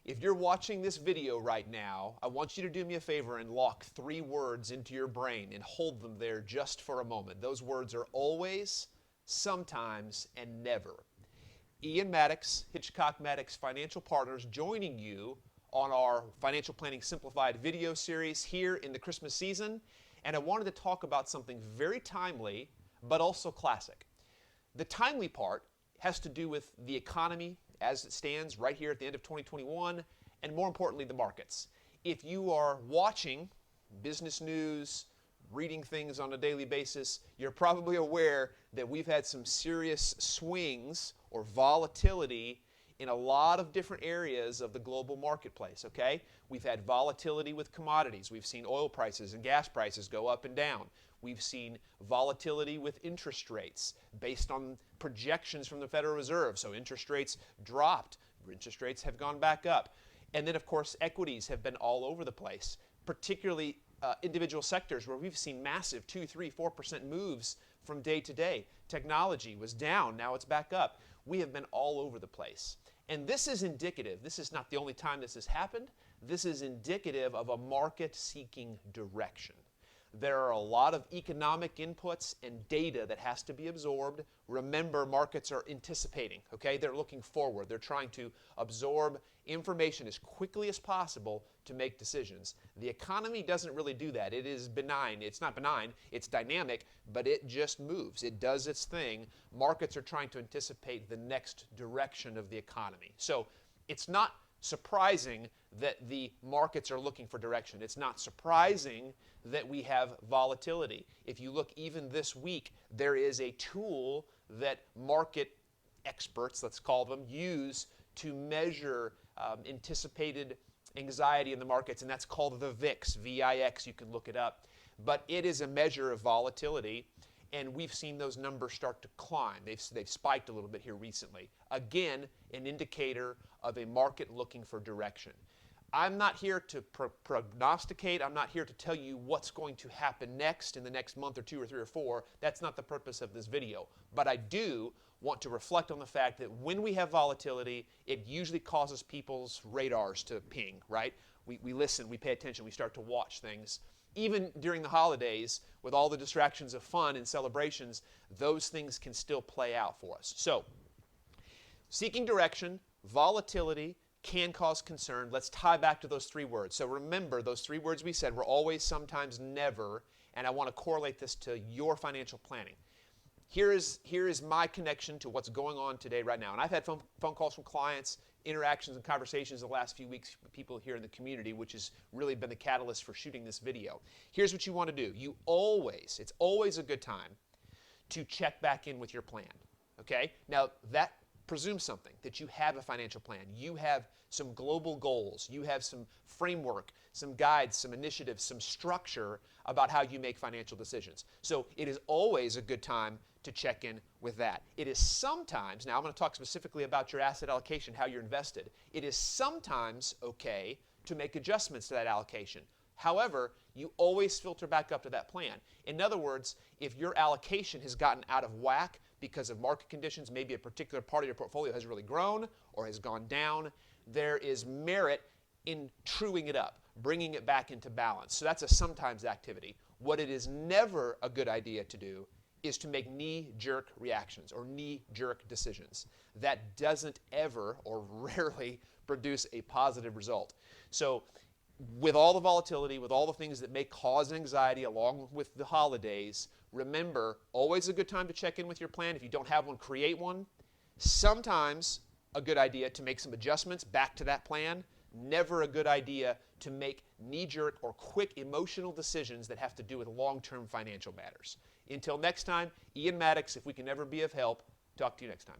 If you're watching this video right now, I want you to do me a favor and lock 3 words into your brain and hold them there just for a moment. Those words are always, sometimes, and never. Ian Maddox, Hitchcock Maddox Financial Partners, joining you on our Financial Planning Simplified video series here in the Christmas season. And I wanted to talk about something very timely, but also classic. The timely part has to do with the economy as it stands right here at the end of 2021, and more importantly, the markets. If you are watching business news, reading things on a daily basis, you're probably aware that we've had some serious swings or volatility in a lot of different areas of the global marketplace, okay? We've had volatility with commodities. We've seen oil prices and gas prices go up and down. We've seen volatility with interest rates based on projections from the Federal Reserve. So interest rates dropped, interest rates have gone back up. And then, of course, equities have been all over the place, particularly individual sectors where we've seen massive 2, 3, 4% moves from day to day. Technology was down, now it's back up. We have been all over the place. And this is indicative, this is not the only time this has happened, this is indicative of a market seeking direction. There are a lot of economic inputs and data that has to be absorbed. Remember, markets are anticipating, okay? They're looking forward. They're trying to absorb information as quickly as possible to make decisions. The economy doesn't really do that. It is benign. It's not benign. It's dynamic, but it just moves. It does its thing. Markets are trying to anticipate the next direction of the economy. So it's not surprising that the markets are looking for direction. It's not surprising that we have volatility. If you look even this week, there is a tool that market experts, let's call them, use to measure anticipated anxiety in the markets, and that's called the VIX, V-I-X. You can look it up. But it is a measure of volatility, and we've seen those numbers start to climb. They've spiked a little bit here recently. Again, an indicator of a market looking for direction. I'm not here to prognosticate. I'm not here to tell you what's going to happen next in the next month or 2 or 3 or 4. That's not the purpose of this video. But I do want to reflect on the fact that when we have volatility, it usually causes people's radars to ping, right? We listen, we pay attention, we start to watch things. Even during the holidays, with all the distractions of fun and celebrations, those things can still play out for us. So, seeking direction, volatility can cause concern. Let's tie back to those 3 words. So remember, those 3 words we said were always, sometimes, never, and I want to correlate this to your financial planning. Here is my connection to what's going on today right now. And I've had phone calls from clients, interactions and conversations the last few weeks with people here in the community, which has really been the catalyst for shooting this video. Here's what you want to do. It's always a good time to check back in with your plan, okay? Now, that presumes something, that you have a financial plan. You have some global goals. You have some framework, some guides, some initiatives, some structure about how you make financial decisions. So it is always a good time to check in with that. It is sometimes, now I'm going to talk specifically about your asset allocation, how you're invested. It is sometimes okay to make adjustments to that allocation. However, you always filter back up to that plan. In other words, if your allocation has gotten out of whack because of market conditions, maybe a particular part of your portfolio has really grown or has gone down, there is merit in truing it up, bringing it back into balance. So that's a sometimes activity. What it is never a good idea to do is to make knee-jerk reactions or knee-jerk decisions. That doesn't ever or rarely produce a positive result. So with all the volatility, with all the things that may cause anxiety along with the holidays, remember, always a good time to check in with your plan. If you don't have one, create one. Sometimes a good idea to make some adjustments back to that plan. Never a good idea to make knee-jerk or quick emotional decisions that have to do with long-term financial matters. Until next time, Ian Maddox, if we can ever be of help, talk to you next time.